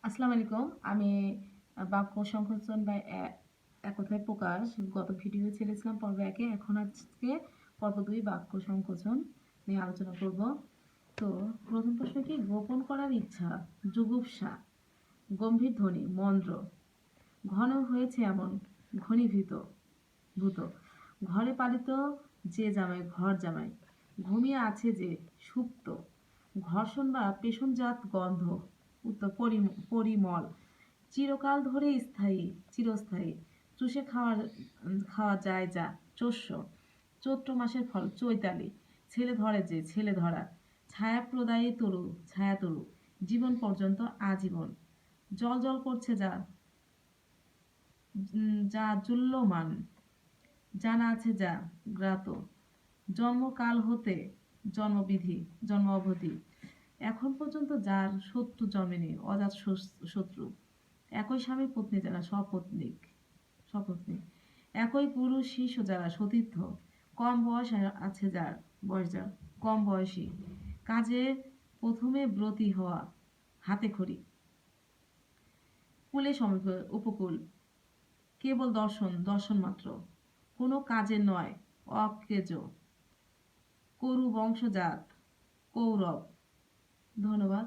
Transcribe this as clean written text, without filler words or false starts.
আসসালামু আলাইকুম। আমি বাক্য সংকোচন বা এক কথায় প্রকাশ গত ভিডিও ছেড়েছিলাম পর্ব ১ এ। এখন আজকে পর্ব ২ বাক্য সংকোচন নিয়ে আলোচনা করব। তো প্রথম প্রশ্ন কি? গোপন করার ইচ্ছা, জুগুপ্সা, গম্ভীর ধ্বনি, মন্দ্র, ঘন হয়েছে এমন, ঘনীভূত, ভূত, ঘরে পালিত যে জামাই, ঘর জামাই, ঘুমিয়ে আছে যে, সুপ্ত, ঘর্ষণ বা পেষণজাত গন্ধ, উত্তর পরিমল, চিরকাল ধরে স্থায়ী, চিরস্থায়ী, চুষে খাওয়া যায় যা, চোষ্য, চৈত্র মাসের ফল, চৈতালি, ছেলে ধরে যে, ছেলে ধরা, ছায়াপ্রদায়ী তরু, ছায়াতরু, জীবন পর্যন্ত, আজীবন, জল জল করছে যা, যা জুল্যমান, জানা আছে যা, জ্ঞাত, জন্মকাল হতে, জন্মবিধি, জন্ম অবধি, এখন পর্যন্ত যার শত্রু জন্মেনি, অজাত শত্রু, একই স্বামী পত্নী যারা, সপত্নীক, সপত্নী, একই পুরুষ শিশু যারা, সতীর্থ, কম বয়স আছে যার, বয়স যার, কম বয়সী, কাজে প্রথমে ব্রতী হওয়া, হাতে খড়ি, কুলে সমীপ, উপকূল, কেবল দর্শন, দর্শন মাত্র, কোনো কাজে নয়, অকেজ, করু বংশজাত, কৌরব। ধন্যবাদ।